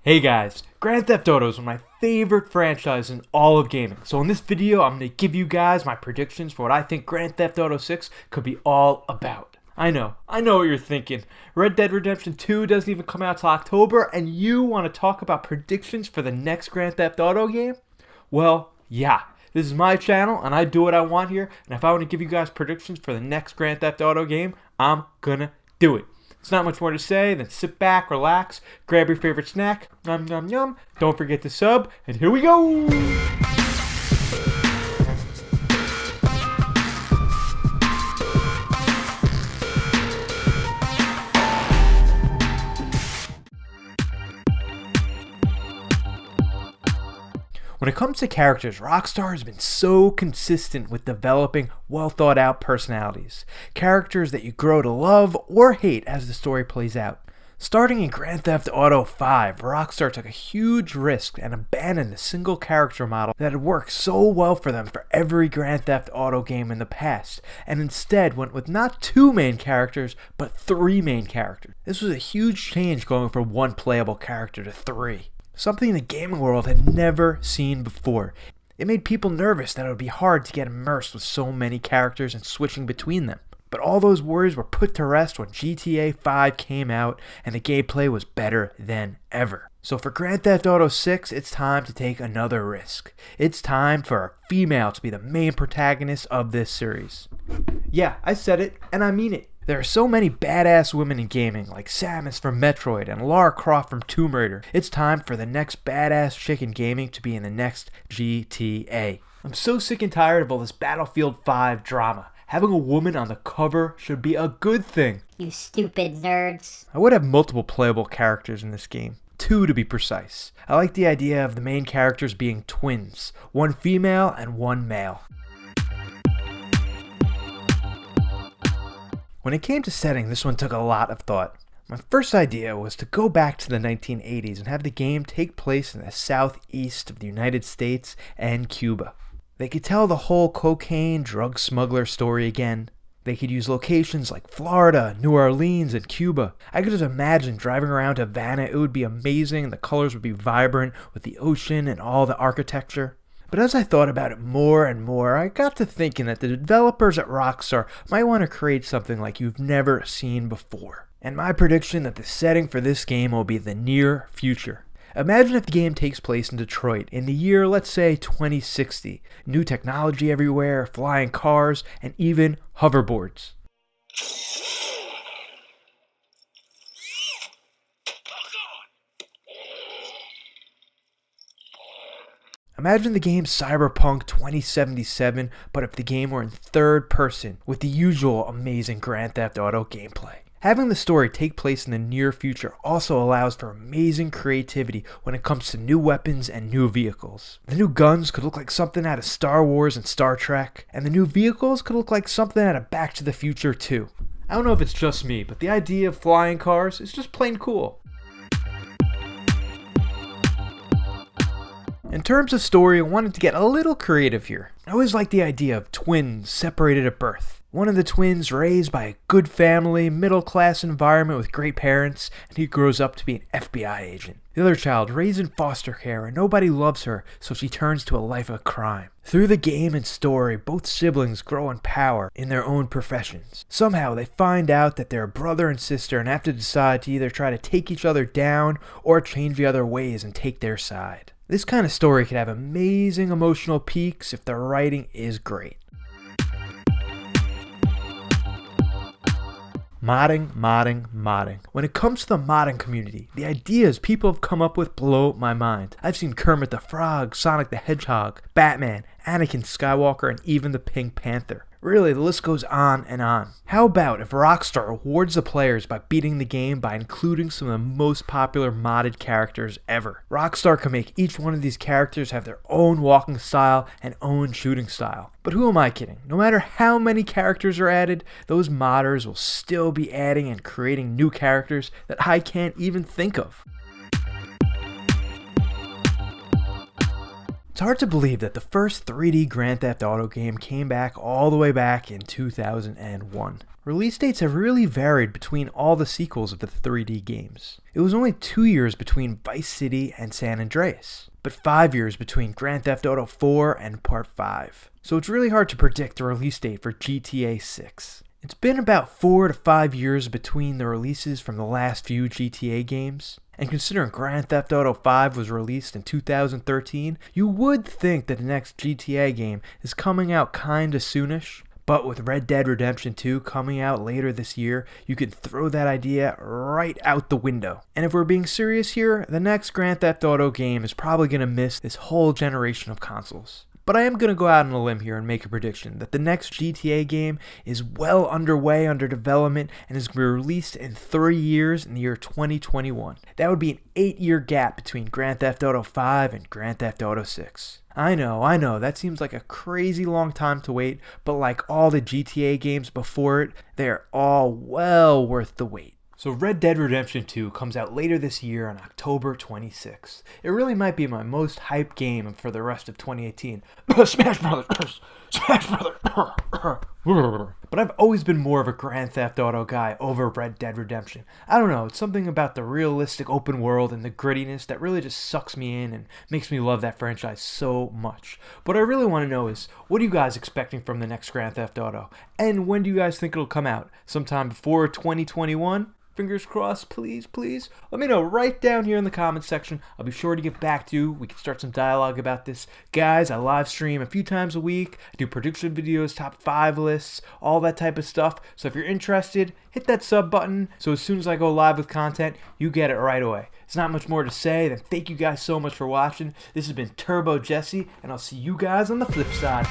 Hey guys, Grand Theft Auto is one of my favorite franchises in all of gaming. So in this video, I'm going to give you guys my predictions for what I think Grand Theft Auto 6 could be all about. I know what you're thinking. Red Dead Redemption 2 doesn't even come out till October, and you want to talk about predictions for the next Grand Theft Auto game? Well, yeah. This is my channel, and I do what I want here, and if I want to give you guys predictions for the next Grand Theft Auto game, I'm gonna do it. It's not much more to say than sit back, relax, grab your favorite snack, yum yum yum, don't forget to sub, and here we go! When it comes to characters, Rockstar has been so consistent with developing well-thought-out personalities. Characters that you grow to love or hate as the story plays out. Starting in Grand Theft Auto 5, Rockstar took a huge risk and abandoned the single character model that had worked so well for them for every Grand Theft Auto game in the past, and instead went with not 2 main characters, but 3 main characters. This was a huge change going from 1 playable character to 3. Something the gaming world had never seen before. It made people nervous that it would be hard to get immersed with so many characters and switching between them. But all those worries were put to rest when GTA 5 came out and the gameplay was better than ever. So for Grand Theft Auto 6, it's time to take another risk. It's time for a female to be the main protagonist of this series. Yeah, I said it, and I mean it. There are so many badass women in gaming, like Samus from Metroid and Lara Croft from Tomb Raider. It's time for the next badass chick in gaming to be in the next GTA. I'm so sick and tired of all this Battlefield 5 drama. Having a woman on the cover should be a good thing. You stupid nerds. I would have multiple playable characters in this game. 2 to be precise. I like the idea of the main characters being twins. 1 female and 1 male. When it came to setting, this one took a lot of thought. My first idea was to go back to the 1980s and have the game take place in the southeast of the United States and Cuba. They could tell the whole cocaine drug smuggler story again. They could use locations like Florida, New Orleans, and Cuba. I could just imagine driving around Havana. It would be amazing. The colors would be vibrant with the ocean and all the architecture. But as I thought about it more and more, I got to thinking that the developers at Rockstar might want to create something like you've never seen before. And my prediction that the setting for this game will be the near future. Imagine if the game takes place in Detroit in the year, let's say, 2060. New technology everywhere, flying cars, and even hoverboards. Imagine the game Cyberpunk 2077, but if the game were in third person with the usual amazing Grand Theft Auto gameplay. Having the story take place in the near future also allows for amazing creativity when it comes to new weapons and new vehicles. The new guns could look like something out of Star Wars and Star Trek, and the new vehicles could look like something out of Back to the Future too. I don't know if it's just me, but the idea of flying cars is just plain cool. In terms of story, I wanted to get a little creative here. I always liked the idea of twins separated at birth. One of the twins raised by a good family, middle-class environment with great parents, and he grows up to be an FBI agent. The other child raised in foster care and nobody loves her, so she turns to a life of crime. Through the game and story, both siblings grow in power in their own professions. Somehow they find out that they're brother and sister and have to decide to either try to take each other down or change the other ways and take their side. This kind of story could have amazing emotional peaks if the writing is great. Modding. When it comes to the modding community, the ideas people have come up with blow my mind. I've seen Kermit the Frog, Sonic the Hedgehog, Batman, Anakin Skywalker, and even the Pink Panther. Really, the list goes on and on. How about if Rockstar rewards the players by beating the game by including some of the most popular modded characters ever? Rockstar can make each one of these characters have their own walking style and own shooting style. But who am I kidding? No matter how many characters are added, those modders will still be adding and creating new characters that I can't even think of. It's hard to believe that the first 3D Grand Theft Auto game came back all the way back in 2001. Release dates have really varied between all the sequels of the 3D games. It was only 2 years between Vice City and San Andreas, but 5 years between Grand Theft Auto 4 and Part 5. So it's really hard to predict the release date for GTA 6. It's been about 4 to 5 years between the releases from the last few GTA games, and considering Grand Theft Auto 5 was released in 2013, you would think that the next GTA game is coming out kinda soonish. But with Red Dead Redemption 2 coming out later this year, you can throw that idea right out the window. And if we're being serious here, the next Grand Theft Auto game is probably going to miss this whole generation of consoles. But I am going to go out on a limb here and make a prediction that the next GTA game is well underway under development and is going to be released in 3 years in the year 2021. That would be an 8-year gap between Grand Theft Auto 5 and Grand Theft Auto 6. I know, that seems like a crazy long time to wait, but like all the GTA games before it, they're all well worth the wait. So Red Dead Redemption 2 comes out later this year on October 26th. It really might be my most hyped game for the rest of 2018. Smash Brothers! Smash Brothers! But I've always been more of a Grand Theft Auto guy over Red Dead Redemption. I don't know, it's something about the realistic open world and the grittiness that really just sucks me in and makes me love that franchise so much. What I really want to know is, what are you guys expecting from the next Grand Theft Auto? And when do you guys think it'll come out? Sometime before 2021? Fingers crossed, please. Let me know right down here in the comments section. I'll be sure to get back to you. We can start some dialogue about this. Guys, I live stream a few times a week. I do prediction videos, top 5 lists, all that type of stuff. So if you're interested, hit that sub button. So as soon as I go live with content, you get it right away. There's not much more to say than thank you guys so much for watching. This has been Turbo Jesse, and I'll see you guys on the flip side.